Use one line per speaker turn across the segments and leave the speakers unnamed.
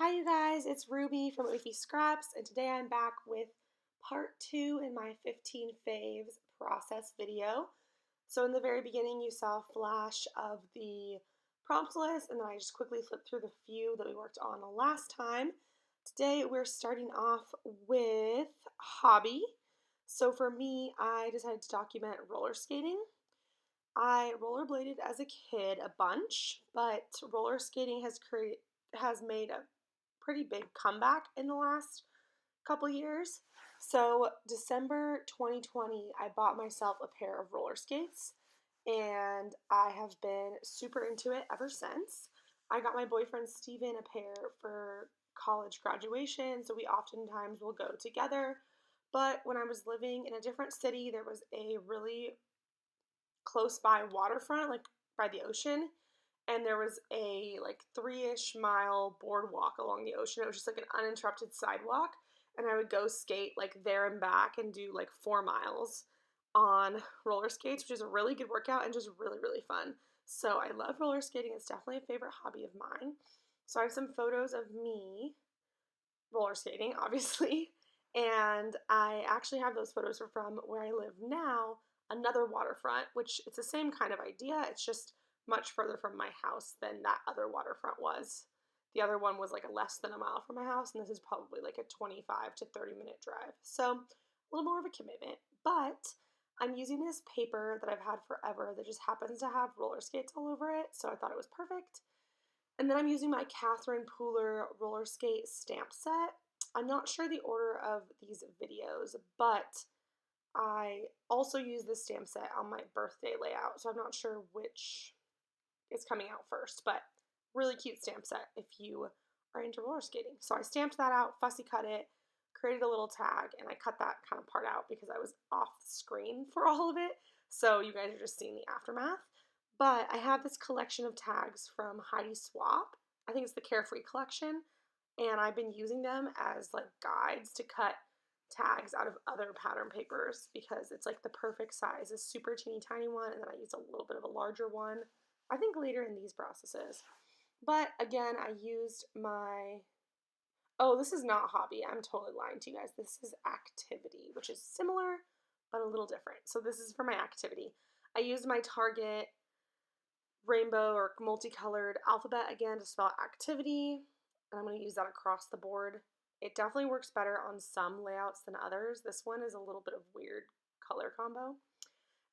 Hi you guys, it's Ruby from Leafy Scraps, and today I'm back with part 2 in my 15 faves process video. So in the very beginning you saw a flash of the prompt list, and then I just quickly flipped through the few that we worked on the last time. Today we're starting off with hobby. So for me, I decided to document roller skating. I rollerbladed as a kid a bunch, but roller skating has made a pretty big comeback in the last couple years. So, December 2020, I bought myself a pair of roller skates and I have been super into it ever since. I got my boyfriend Steven a pair for college graduation, so we oftentimes will go together. But when I was living in a different city, there was a really close by waterfront, like by the ocean, and there was a like 3-ish mile boardwalk along the ocean. It was just like an uninterrupted sidewalk, and I would go skate like there and back and do like 4 miles on roller skates, which is a really good workout and just really fun. So I love roller skating. It's definitely a favorite hobby of mine. So I have some photos of me roller skating, obviously, and I actually have those photos from where I live now, another waterfront, which it's the same kind of idea. It's just much further from my house than that other waterfront was. The other one was like a less than a mile from my house, and this is probably like a 25 to 30-minute drive. So a little more of a commitment, but I'm using this paper that I've had forever that just happens to have roller skates all over it, so I thought it was perfect. And then I'm using my Catherine Pooler roller skate stamp set. I'm not sure the order of these videos, but I also use this stamp set on my birthday layout, so I'm not sure which is coming out first, but really cute stamp set if you are into roller skating. So I stamped that out, fussy cut it, created a little tag, and I cut that kind of part out because I was off the screen for all of it, so you guys are just seeing the aftermath. But I have this collection of tags from Heidi Swap. I think it's the Carefree collection, and I've been using them as like guides to cut tags out of other pattern papers because it's like the perfect size, a super teeny tiny one, and then I use a little bit of a larger one, I think later in these processes. But again, I used my, oh, this is not hobby. I'm totally lying to you guys. This is activity, which is similar but a little different. So this is for my activity. I used my Target rainbow or multicolored alphabet again to spell activity, and I'm going to use that across the board. It definitely works better on some layouts than others. This one is a little bit of weird color combo.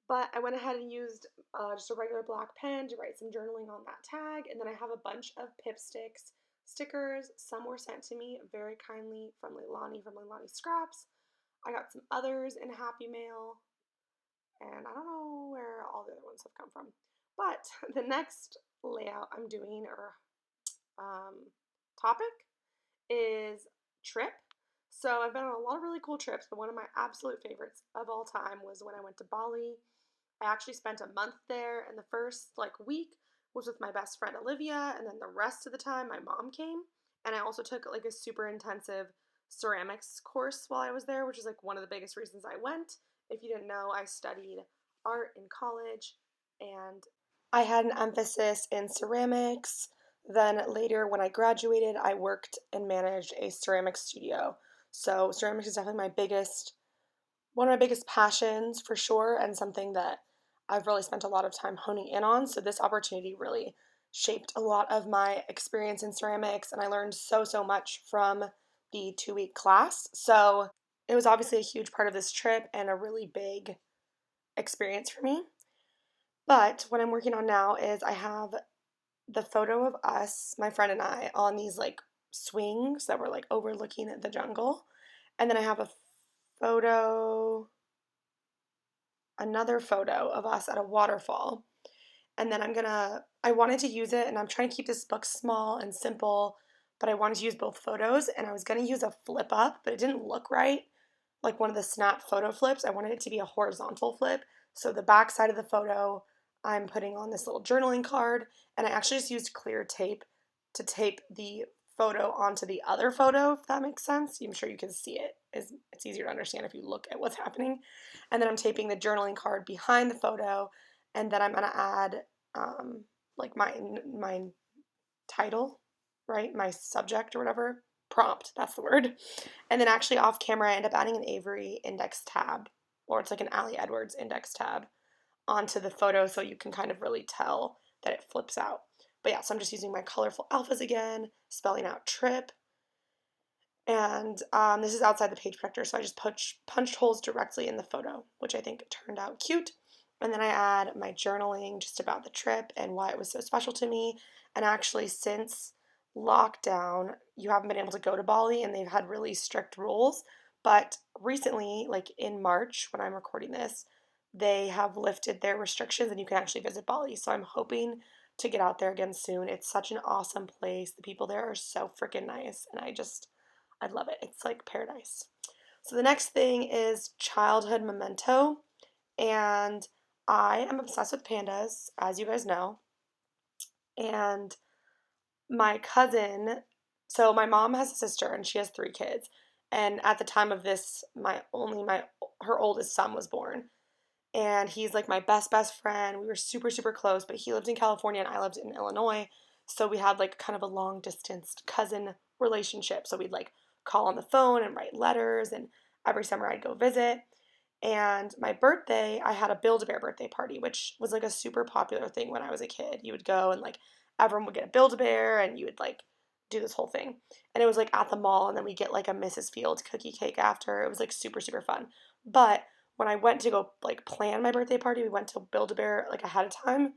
But I went ahead and used just a regular black pen to write some journaling on that tag, and then I have a bunch of Pipsticks stickers. Some were sent to me very kindly from Leilani from Leilani Scraps. I got some others in Happy Mail, and I don't know where all the other ones have come from. But the next layout I'm doing, or um, topic, is trip. So I've been on a lot of really cool trips, but one of my absolute favorites of all time was when I went to Bali. I actually spent a month there, and the first like week was with my best friend Olivia, and then the rest of the time my mom came. And I also took like a super intensive ceramics course while I was there, which is like one of the biggest reasons I went. If you didn't know, I studied art in college, and I had an emphasis in ceramics. Then later, when I graduated, I worked and managed a ceramics studio. So ceramics is definitely one of my biggest passions for sure, and something that I've really spent a lot of time honing in on. So this opportunity really shaped a lot of my experience in ceramics, and I learned so much from the 2-week class. So it was obviously a huge part of this trip and a really big experience for me. But what I'm working on now is I have the photo of us, my friend and I, on these like swings that were like overlooking the jungle. And then I have photo, another photo of us at a waterfall. And then I wanted to use it, and I'm trying to keep this book small and simple, but I wanted to use both photos, and I was going to use a flip up, but it didn't look right, like one of the snap photo flips. I wanted it to be a horizontal flip. So the back side of the photo, I'm putting on this little journaling card, and I actually just used clear tape to tape the photo onto the other photo, if that makes sense. I'm sure you can see it. It's easier to understand if you look at what's happening. And then I'm taping the journaling card behind the photo, and then I'm going to add like my title right? My subject or whatever. Prompt, that's the word. And then actually off camera, I end up adding an Avery index tab, or it's like an Allie Edwards index tab onto the photo so you can kind of really tell that it flips out. But yeah, so I'm just using my colorful alphas again, spelling out trip. And this is outside the page protector, so I just punched holes directly in the photo, which I think turned out cute. And then I add my journaling just about the trip and why it was so special to me. And actually, since lockdown, you haven't been able to go to Bali, and they've had really strict rules. But recently, like in March, when I'm recording this, they have lifted their restrictions and you can actually visit Bali. So I'm hoping to get out there again soon. It's such an awesome place. The people there are so freaking nice, and I love it. It's like paradise. So the next thing is childhood memento, and I am obsessed with pandas, as you guys know. And my cousin, so my mom has a sister and she has 3 kids. And at the time of this, her oldest son was born. And he's like my best friend. We were super super close, but he lived in California and I lived in Illinois. So we had like kind of a long distance cousin relationship. So we'd like call on the phone and write letters, and every summer I'd go visit. And my birthday, I had a Build-A-Bear birthday party, which was like a super popular thing when I was a kid. You would go and like everyone would get a Build-A-Bear and you would like do this whole thing. And it was like at the mall, and then we get like a Mrs. Fields cookie cake after. It was like super super fun. But when I went to go like plan my birthday party, we went to Build-A-Bear like ahead of time.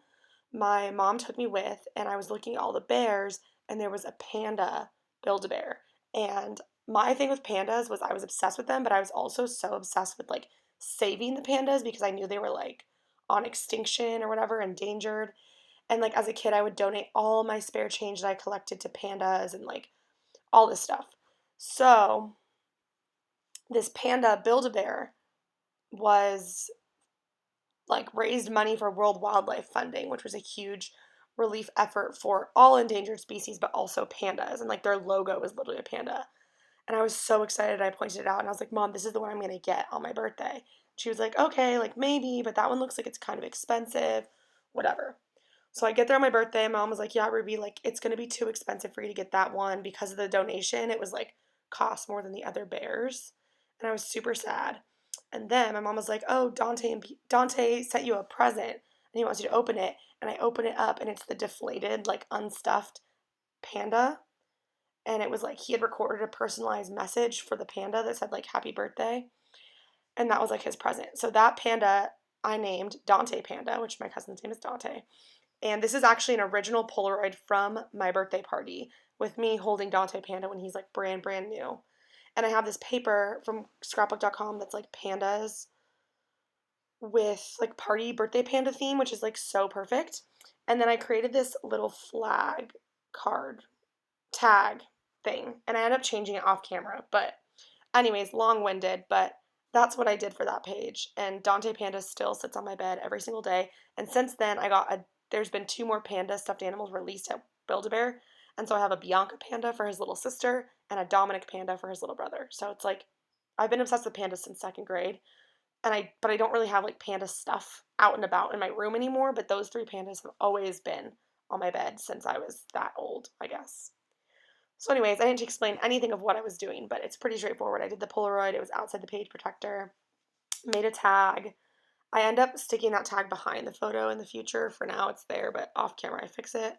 My mom took me with, and I was looking at all the bears, and there was a panda Build-A-Bear. And my thing with pandas was I was obsessed with them, but I was also so obsessed with like saving the pandas because I knew they were like on extinction or whatever, endangered. And like as a kid, I would donate all my spare change that I collected to pandas and like all this stuff. So this panda Build-A-Bear was like raised money for World Wildlife Funding, which was a huge relief effort for all endangered species, but also pandas. And like their logo was literally a panda. And I was so excited. I pointed it out and I was like, Mom, this is the one I'm going to get on my birthday. She was like, okay, like maybe, but that one looks like it's kind of expensive, whatever. So I get there on my birthday. My mom was like, yeah, Ruby, like it's going to be too expensive for you to get that one because of the donation. It was like cost more than the other bears. And I was super sad. And then my mom was like, oh, Dante sent you a present and he wants you to open it. And I open it up and it's the deflated, like unstuffed panda. And it was like he had recorded a personalized message for the panda that said like happy birthday. And that was like his present. So that panda I named Dante Panda, which my cousin's name is Dante. And this is actually an original Polaroid from my birthday party with me holding Dante Panda when he's like brand new. And I have this paper from scrapbook.com that's like pandas with like party birthday panda theme, which is like so perfect. And then I created this little flag card tag thing, and I ended up changing it off camera. But anyways, long-winded, but that's what I did for that page. And Dante Panda still sits on my bed every single day. And since then, there's been 2 more panda stuffed animals released at Build-A-Bear. And so I have a Bianca panda for his little sister and a Dominic panda for his little brother. So it's like I've been obsessed with pandas since 2nd grade. But I don't really have like panda stuff out and about in my room anymore, but those 3 pandas have always been on my bed since I was that old, I guess. So anyways, I didn't explain anything of what I was doing, but it's pretty straightforward. I did the Polaroid. It was outside the page protector. Made a tag. I end up sticking that tag behind the photo in the future. For now, it's there, but off camera, I fix it.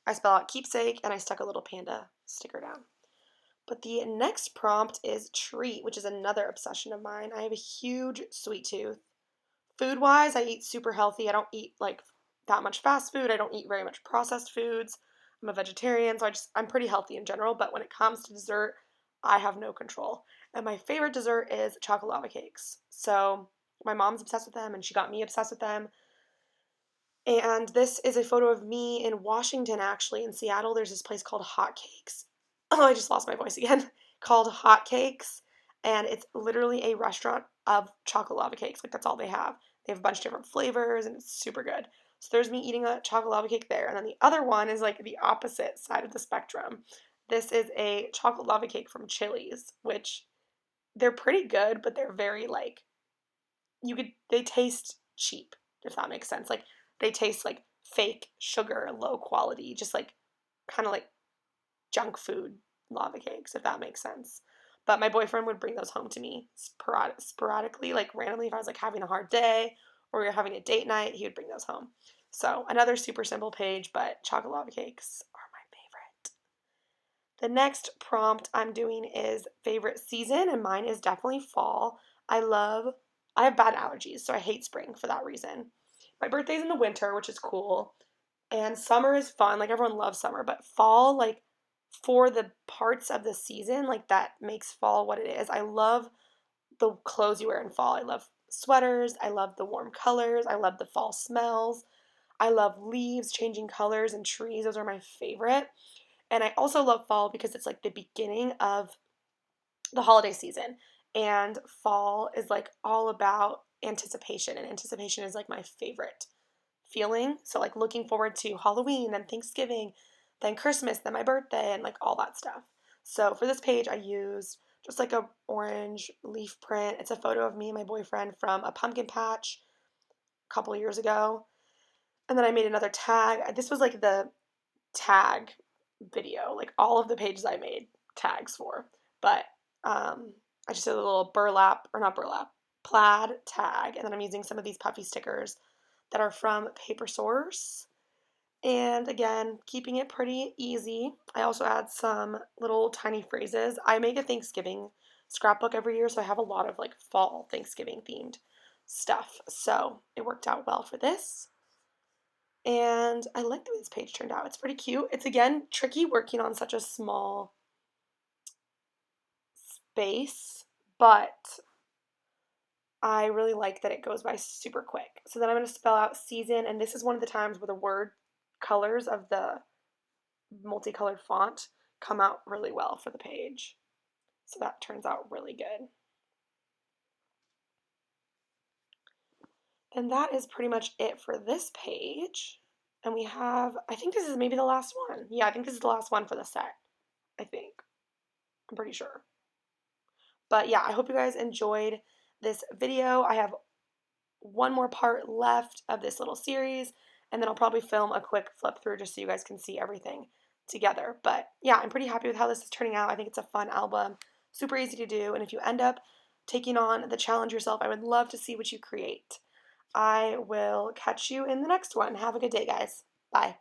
I spell out keepsake, and I stuck a little panda sticker down. But the next prompt is treat, which is another obsession of mine. I have a huge sweet tooth. Food-wise, I eat super healthy. I don't eat like that much fast food. I don't eat very much processed foods. I'm a vegetarian, so I'm pretty healthy in general, but when it comes to dessert, I have no control. And my favorite dessert is chocolate lava cakes. So my mom's obsessed with them and she got me obsessed with them. And this is a photo of me in Washington, actually. In Seattle, there's this place called Hot Cakes. Oh, I just lost my voice again. Called Hot Cakes. And it's literally a restaurant of chocolate lava cakes. Like, that's all they have. They have a bunch of different flavors, and it's super good. So there's me eating a chocolate lava cake there. And then the other one is like the opposite side of the spectrum. This is a chocolate lava cake from Chili's, which they're pretty good, but they're very like, they taste cheap, if that makes sense. Like, they taste like fake sugar, low quality, just like kind of like junk food lava cakes, if that makes sense. But my boyfriend would bring those home to me sporadically, like randomly if I was like having a hard day or we were having a date night, he would bring those home. So another super simple page, but chocolate lava cakes are my favorite. The next prompt I'm doing is favorite season, and mine is definitely fall. I have bad allergies, so I hate spring for that reason. My birthday's in the winter, which is cool, and summer is fun. Like everyone loves summer, but fall, like for the parts of the season, like that makes fall what it is. I love the clothes you wear in fall. I love sweaters. I love the warm colors. I love the fall smells. I love leaves changing colors and trees. Those are my favorite. And I also love fall because it's like the beginning of the holiday season. And fall is like all about anticipation. And anticipation is like my favorite feeling. So, like, looking forward to Halloween, then Thanksgiving, then Christmas, then my birthday, and like all that stuff. So, for this page, I used just like a orange leaf print. It's a photo of me and my boyfriend from a pumpkin patch a couple years ago. And then I made another tag. This was like the tag video, like all of the pages I made tags for. But I just did a little burlap, or not burlap, plaid tag. And then I'm using some of these puffy stickers that are from Paper Source. And again, keeping it pretty easy. I also add some little tiny phrases. I make a Thanksgiving scrapbook every year, so I have a lot of like fall Thanksgiving themed stuff. So it worked out well for this. And I like the way this page turned out. It's pretty cute. It's again tricky working on such a small space, but I really like that it goes by super quick. So then I'm going to spell out season, and this is one of the times where the word colors of the multicolored font come out really well for the page. So that turns out really good. And that is pretty much it for this page. And we have, I think this is maybe the last one. Yeah, I think this is the last one for the set. I think. I'm pretty sure. But yeah, I hope you guys enjoyed this video. I have one more part left of this little series, and then I'll probably film a quick flip through just so you guys can see everything together. But yeah, I'm pretty happy with how this is turning out. I think it's a fun album, super easy to do, and if you end up taking on the challenge yourself, I would love to see what you create. I will catch you in the next one. Have a good day, guys. Bye.